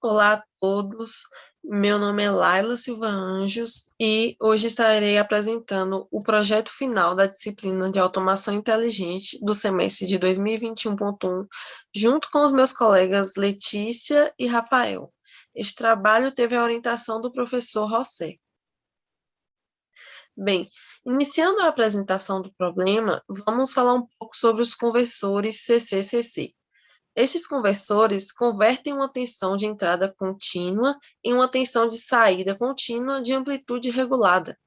Olá a todos, meu nome é Laila Silva Anjos e hoje estarei apresentando o projeto final da disciplina de Automação Inteligente do semestre de 2021.1, junto com os meus colegas Letícia e Rafael. Este trabalho teve a orientação do professor José. Bem, iniciando a apresentação do problema, vamos falar um pouco sobre os conversores CC-CC. Estes conversores convertem uma tensão de entrada contínua em uma tensão de saída contínua de amplitude regulada.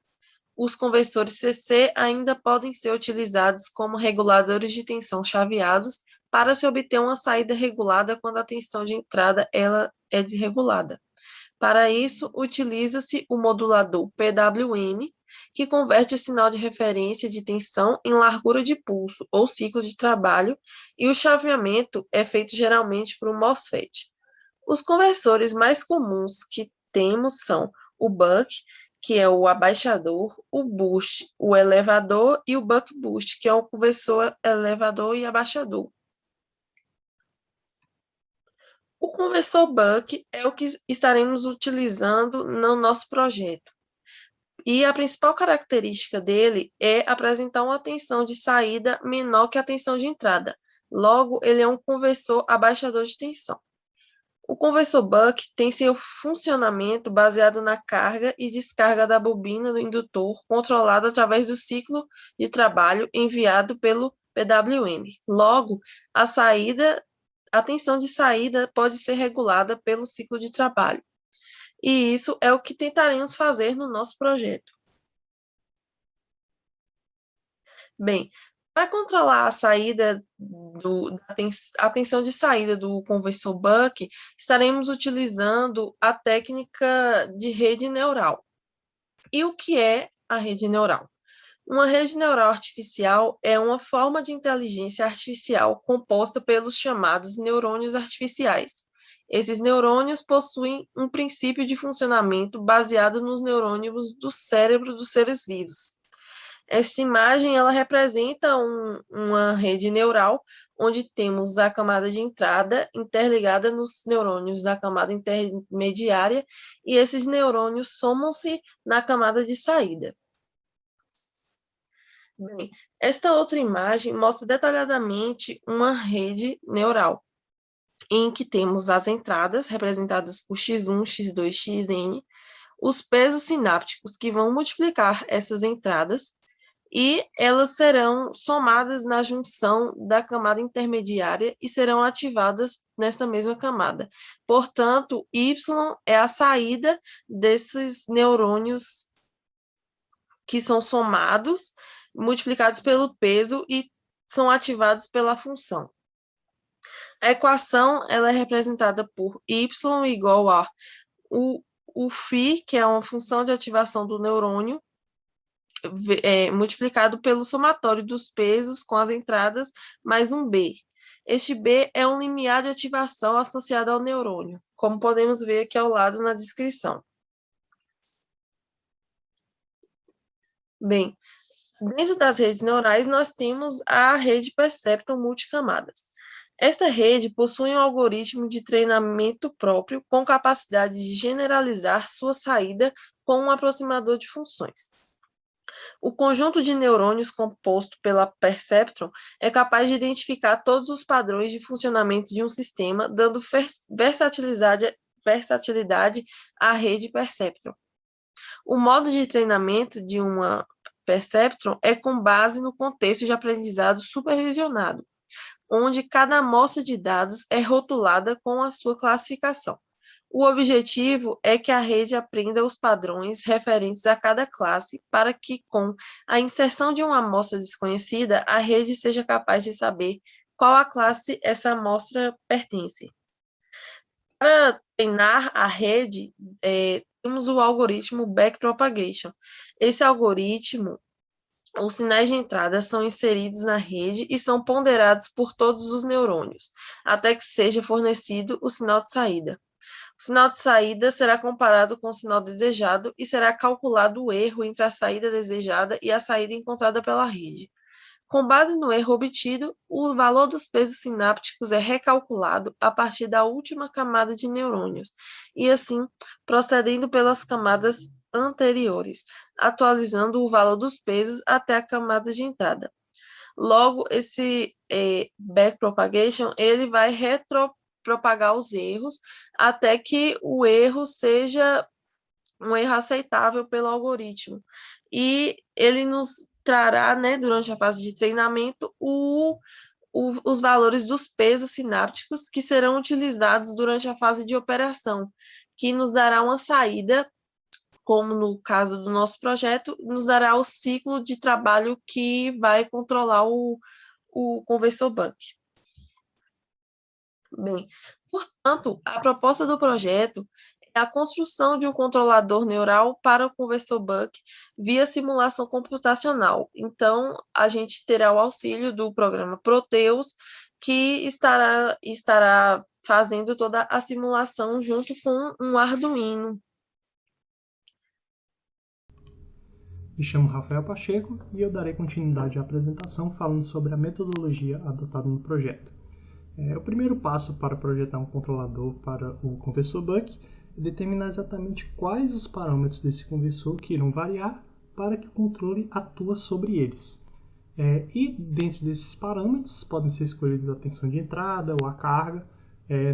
Os conversores CC ainda podem ser utilizados como reguladores de tensão chaveados para se obter uma saída regulada quando a tensão de entrada ela é desregulada. Para isso, utiliza-se o modulador PWM, que converte o sinal de referência de tensão em largura de pulso, ou ciclo de trabalho, e o chaveamento é feito geralmente por um MOSFET. Os conversores mais comuns que temos são o buck, que é o abaixador, o boost, o elevador, e o buck boost, que é o conversor elevador e abaixador. O conversor buck é o que estaremos utilizando no nosso projeto. E a principal característica dele é apresentar uma tensão de saída menor que a tensão de entrada. Logo, ele é um conversor abaixador de tensão. O conversor buck tem seu funcionamento baseado na carga e descarga da bobina do indutor, controlada através do ciclo de trabalho enviado pelo PWM. Logo, a tensão de saída pode ser regulada pelo ciclo de trabalho. E isso é o que tentaremos fazer no nosso projeto. Bem, para controlar a saída a tensão de saída do conversor buck, estaremos utilizando a técnica de rede neural. E o que é a rede neural? Uma rede neural artificial é uma forma de inteligência artificial composta pelos chamados neurônios artificiais. Esses neurônios possuem um princípio de funcionamento baseado nos neurônios do cérebro dos seres vivos. Esta imagem ela representa uma rede neural onde temos a camada de entrada interligada nos neurônios da camada intermediária e esses neurônios somam-se na camada de saída. Bem, esta outra imagem mostra detalhadamente uma rede neural, em que temos as entradas, representadas por x1, x2, xn, os pesos sinápticos que vão multiplicar essas entradas, e elas serão somadas na junção da camada intermediária e serão ativadas nesta mesma camada. Portanto, Y é a saída desses neurônios que são somados, multiplicados pelo peso e são ativados pela função. A equação ela é representada por y igual a o φ, que é uma função de ativação do neurônio, multiplicado pelo somatório dos pesos com as entradas, mais um B. Este B é um limiar de ativação associado ao neurônio, como podemos ver aqui ao lado na descrição. Bem, dentro das redes neurais, nós temos a rede Perceptron multicamadas. Esta rede possui um algoritmo de treinamento próprio com capacidade de generalizar sua saída com um aproximador de funções. O conjunto de neurônios composto pela Perceptron é capaz de identificar todos os padrões de funcionamento de um sistema, dando versatilidade à rede Perceptron. O modo de treinamento de uma Perceptron é com base no contexto de aprendizado supervisionado, onde cada amostra de dados é rotulada com a sua classificação. O objetivo é que a rede aprenda os padrões referentes a cada classe para que, com a inserção de uma amostra desconhecida, a rede seja capaz de saber qual a classe essa amostra pertence. Para treinar a rede, temos o algoritmo backpropagation. Esse algoritmo, os sinais de entrada são inseridos na rede e são ponderados por todos os neurônios, até que seja fornecido o sinal de saída. O sinal de saída será comparado com o sinal desejado e será calculado o erro entre a saída desejada e a saída encontrada pela rede. Com base no erro obtido, o valor dos pesos sinápticos é recalculado a partir da última camada de neurônios, e assim procedendo pelas camadas anteriores, atualizando o valor dos pesos até a camada de entrada. Logo, esse backpropagation, ele vai retropropagar os erros até que o erro seja um erro aceitável pelo algoritmo. E ele nos trará, né, durante a fase de treinamento, os valores dos pesos sinápticos que serão utilizados durante a fase de operação, que nos dará uma saída, como no caso do nosso projeto, nos dará o ciclo de trabalho que vai controlar o conversor bank. Bem, portanto, a proposta do projeto é a construção de um controlador neural para o conversor bank via simulação computacional. Então, a gente terá o auxílio do programa Proteus, que estará fazendo toda a simulação junto com um Arduino. Me chamo Rafael Pacheco e eu darei continuidade à apresentação falando sobre a metodologia adotada no projeto. O primeiro passo para projetar um controlador para o conversor buck é determinar exatamente quais os parâmetros desse conversor que irão variar para que o controle atue sobre eles. E dentro desses parâmetros podem ser escolhidos a tensão de entrada ou a carga.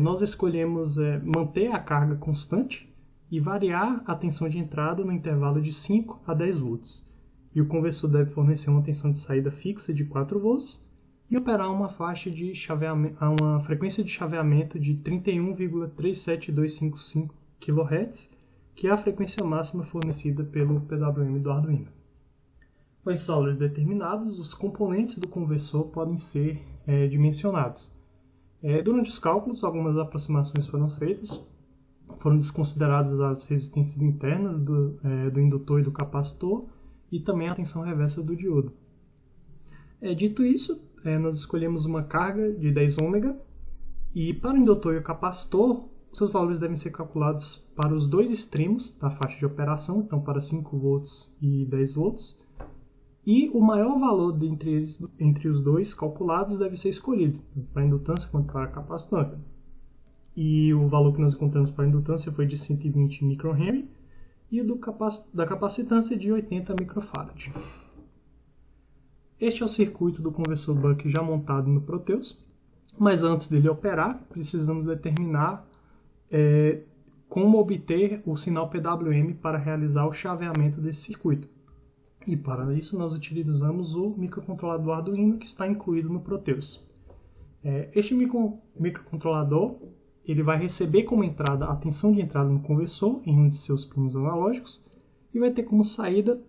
Nós escolhemos manter a carga constante e variar a tensão de entrada no intervalo de 5 a 10 volts. E o conversor deve fornecer uma tensão de saída fixa de 4 volts e operar uma frequência de chaveamento de 31,37255 kHz, que é a frequência máxima fornecida pelo PWM do Arduino. Com esses valores determinados, os componentes do conversor podem ser dimensionados. Durante os cálculos, algumas aproximações foram feitas. Foram desconsideradas as resistências internas do indutor e do capacitor e também a tensão reversa do diodo. Dito isso, nós escolhemos uma carga de 10 ômega e para o indutor e o capacitor, seus valores devem ser calculados para os dois extremos da faixa de operação, então para 5 volts e 10 volts, e o maior valor entre os dois calculados deve ser escolhido, tanto para a indutância quanto para a capacitância. E o valor que nós encontramos para a indutância foi de 120 microhenry e o da capacitância de 80 microfarad. Este é o circuito do conversor buck já montado no Proteus, mas antes dele operar, precisamos determinar como obter o sinal PWM para realizar o chaveamento desse circuito. E para isso nós utilizamos o microcontrolador Arduino que está incluído no Proteus. Este microcontrolador ele vai receber como entrada a tensão de entrada no conversor em um de seus pinos analógicos e vai ter como saída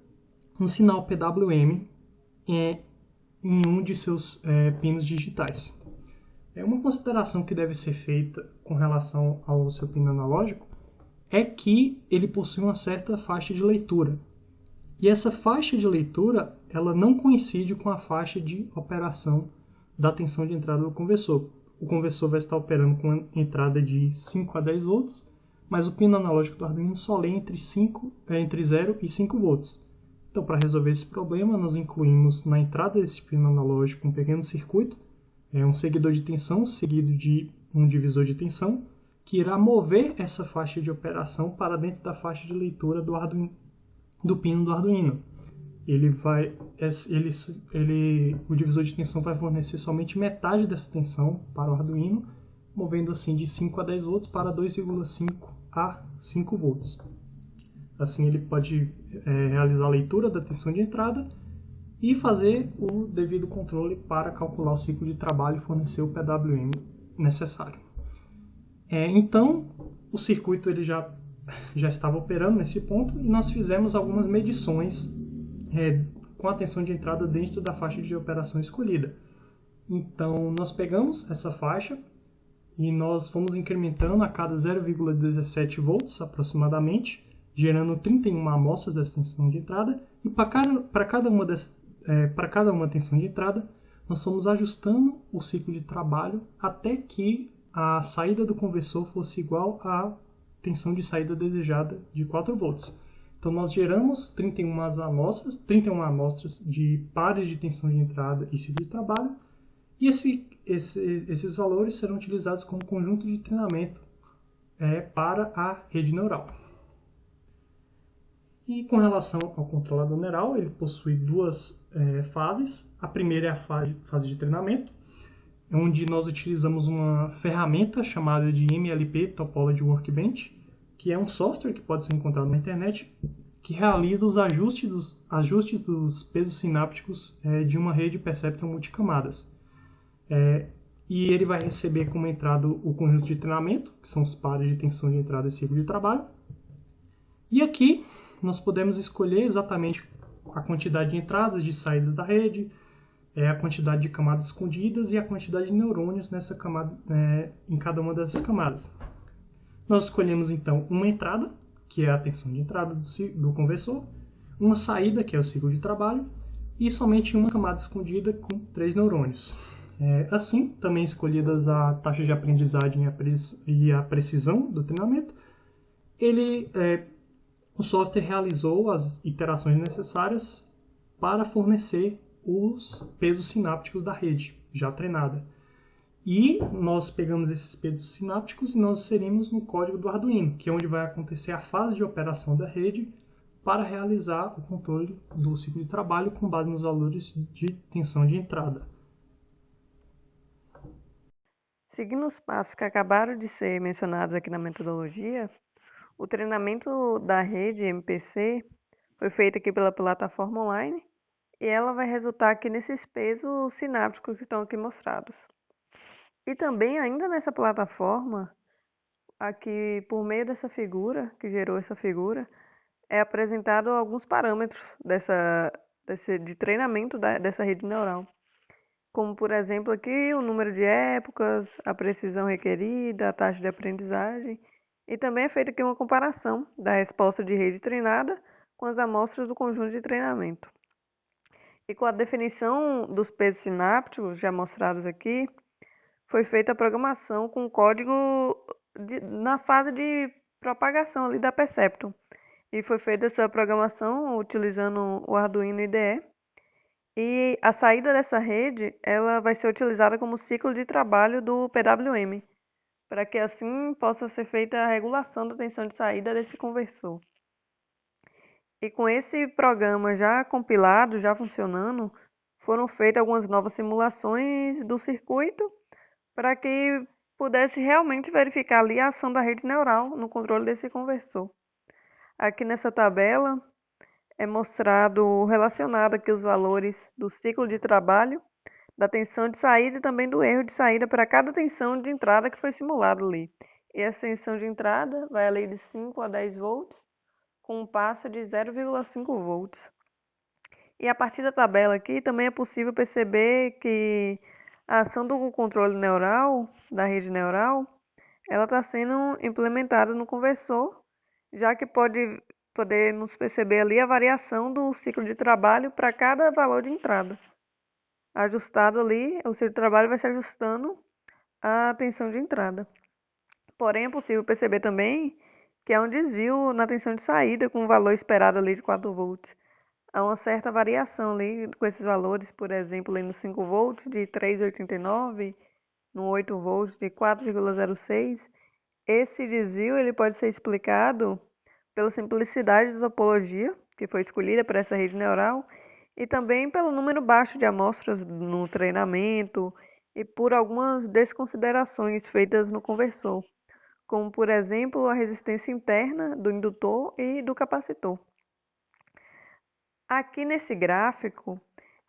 um sinal PWM em um de seus pinos digitais. Uma consideração que deve ser feita com relação ao seu pino analógico é que ele possui uma certa faixa de leitura. E essa faixa de leitura ela não coincide com a faixa de operação da tensão de entrada do conversor. O conversor vai estar operando com entrada de 5 a 10 volts, mas o pino analógico do Arduino só lê entre 0 e 5 volts. Então, para resolver esse problema, nós incluímos na entrada desse pino analógico um pequeno circuito, um seguidor de tensão seguido de um divisor de tensão, que irá mover essa faixa de operação para dentro da faixa de leitura do pino do Arduino. O divisor de tensão vai fornecer somente metade dessa tensão para o Arduino, movendo assim de 5 a 10 volts para 2,5 a 5 volts. Assim ele pode realizar a leitura da tensão de entrada e fazer o devido controle para calcular o ciclo de trabalho e fornecer o PWM necessário. Então, o circuito ele já estava operando nesse ponto e nós fizemos algumas medições com a tensão de entrada dentro da faixa de operação escolhida. Então, nós pegamos essa faixa e nós fomos incrementando a cada 0,17 volts aproximadamente, gerando 31 amostras dessa tensão de entrada, e para cada uma tensão de entrada, nós fomos ajustando o ciclo de trabalho até que a saída do conversor fosse igual à tensão de saída desejada de 4 volts. Então, nós geramos 31 amostras de pares de tensão de entrada e ciclo de trabalho, e esses valores serão utilizados como conjunto de treinamento para a rede neural. E com relação ao controlador neural, ele possui duas fases. A primeira é a fase de treinamento, onde nós utilizamos uma ferramenta chamada de MLP Topology Workbench, que é um software que pode ser encontrado na internet, que realiza os ajustes dos pesos sinápticos de uma rede Perceptron multicamadas. E ele vai receber como entrada o conjunto de treinamento, que são os pares de tensão de entrada e ciclo de trabalho. E aqui nós podemos escolher exatamente a quantidade de entradas, de saídas da rede, a quantidade de camadas escondidas e a quantidade de neurônios nessa camada, em cada uma dessas camadas. Nós escolhemos então uma entrada, que é a tensão de entrada do conversor, uma saída, que é o ciclo de trabalho, e somente uma camada escondida com 3 neurônios. Assim, também escolhidas a taxa de aprendizagem e a precisão do treinamento, o software realizou as iterações necessárias para fornecer os pesos sinápticos da rede, já treinada. E nós pegamos esses pesos sinápticos e nós inserimos no código do Arduino, que é onde vai acontecer a fase de operação da rede para realizar o controle do ciclo de trabalho com base nos valores de tensão de entrada. Seguindo os passos que acabaram de ser mencionados aqui na metodologia, o treinamento da rede MPC foi feito aqui pela plataforma online e ela vai resultar aqui nesses pesos sinápticos que estão aqui mostrados. E também, ainda nessa plataforma, aqui por meio dessa figura, que gerou essa figura, é apresentado alguns parâmetros de treinamento dessa rede neural. Como, por exemplo, aqui o número de épocas, a precisão requerida, a taxa de aprendizagem. E também é feita aqui uma comparação da resposta de rede treinada com as amostras do conjunto de treinamento. E com a definição dos pesos sinápticos, já mostrados aqui, foi feita a programação com código na fase de propagação ali da Perceptron. E foi feita essa programação utilizando o Arduino IDE. E a saída dessa rede, ela vai ser utilizada como ciclo de trabalho do PWM, para que assim possa ser feita a regulação da tensão de saída desse conversor. E com esse programa já compilado, já funcionando, foram feitas algumas novas simulações do circuito para que pudesse realmente verificar ali a ação da rede neural no controle desse conversor. Aqui nessa tabela é mostrado relacionado aqui os valores do ciclo de trabalho, da tensão de saída e também do erro de saída para cada tensão de entrada que foi simulado ali. E essa tensão de entrada vai ali de 5 a 10 volts, com um passo de 0,5 volts. E a partir da tabela aqui também é possível perceber que a ação do controle neural, da rede neural, ela está sendo implementada no conversor, já que podemos perceber ali a variação do ciclo de trabalho para cada valor de entrada. Ajustado ali, o ciclo de trabalho vai se ajustando à tensão de entrada. Porém, é possível perceber também que há um desvio na tensão de saída com o valor esperado ali de 4 volts. Há uma certa variação ali com esses valores, por exemplo, ali no 5 volts de 3,89, no 8 volts de 4,06. Esse desvio ele pode ser explicado pela simplicidade da topologia que foi escolhida para essa rede neural e também pelo número baixo de amostras no treinamento e por algumas desconsiderações feitas no conversor, como por exemplo a resistência interna do indutor e do capacitor. Aqui nesse gráfico,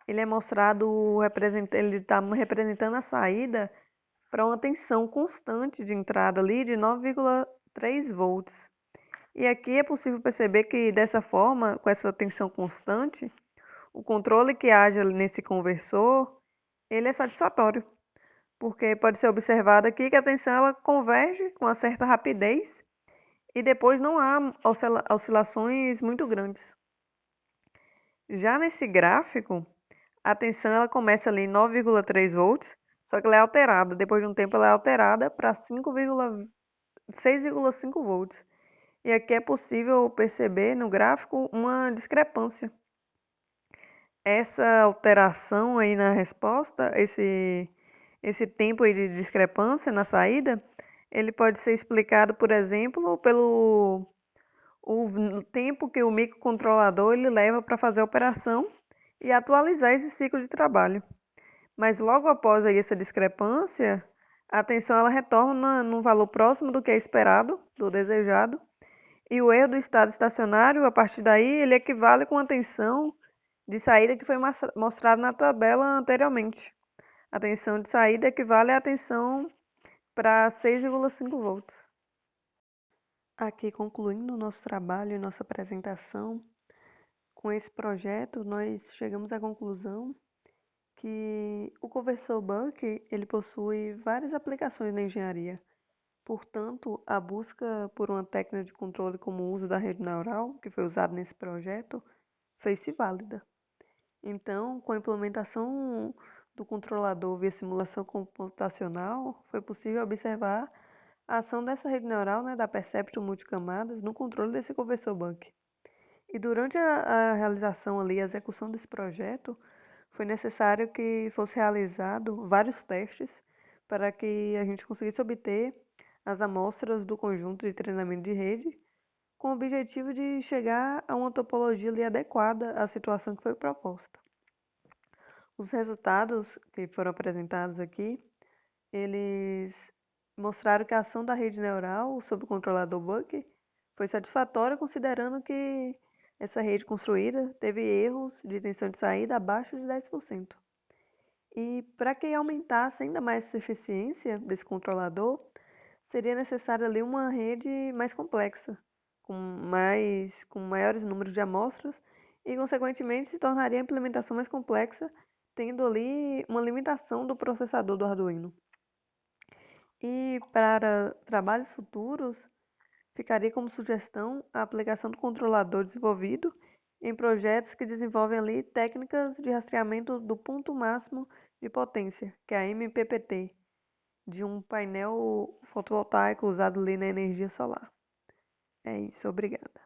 ele é mostrado, ele está representando a saída para uma tensão constante de entrada ali de 9,3 volts. E aqui é possível perceber que dessa forma, com essa tensão constante, o controle que age nesse conversor, ele é satisfatório, porque pode ser observado aqui que a tensão ela converge com uma certa rapidez e depois não há oscilações muito grandes. Já nesse gráfico, a tensão ela começa ali em 9,3 volts, só que ela é alterada, depois de um tempo ela é alterada para 6,5 volts. E aqui é possível perceber no gráfico uma discrepância. Essa alteração aí na resposta, esse tempo aí de discrepância na saída, ele pode ser explicado, por exemplo, pelo o tempo que o microcontrolador ele leva para fazer a operação e atualizar esse ciclo de trabalho. Mas logo após aí essa discrepância, a tensão ela retorna num valor próximo do que é esperado, do desejado, e o erro do estado estacionário, a partir daí, ele equivale com a tensão de saída que foi mostrada na tabela anteriormente. A tensão de saída equivale à tensão para 6,5 volts. Aqui, concluindo o nosso trabalho e nossa apresentação, com esse projeto, nós chegamos à conclusão que o conversor Buck ele possui várias aplicações na engenharia. Portanto, a busca por uma técnica de controle como o uso da rede neural, que foi usado nesse projeto, fez-se válida. Então, com a implementação do controlador via simulação computacional, foi possível observar a ação dessa rede neural, né, da Perceptron multicamadas, no controle desse conversor Buck. E durante a realização ali, a execução desse projeto, foi necessário que fosse realizado vários testes para que a gente conseguisse obter as amostras do conjunto de treinamento de rede, com o objetivo de chegar a uma topologia ali adequada à situação que foi proposta. Os resultados que foram apresentados aqui, eles mostraram que a ação da rede neural sobre o controlador Buck foi satisfatória, considerando que essa rede construída teve erros de tensão de saída abaixo de 10%. E para que aumentasse ainda mais essa eficiência desse controlador, seria necessário ali uma rede mais complexa, com maiores números de amostras e, consequentemente, se tornaria a implementação mais complexa, tendo ali uma limitação do processador do Arduino. E para trabalhos futuros, ficaria como sugestão a aplicação do controlador desenvolvido em projetos que desenvolvem ali técnicas de rastreamento do ponto máximo de potência, que é a MPPT, de um painel fotovoltaico usado ali na energia solar. É isso, obrigada.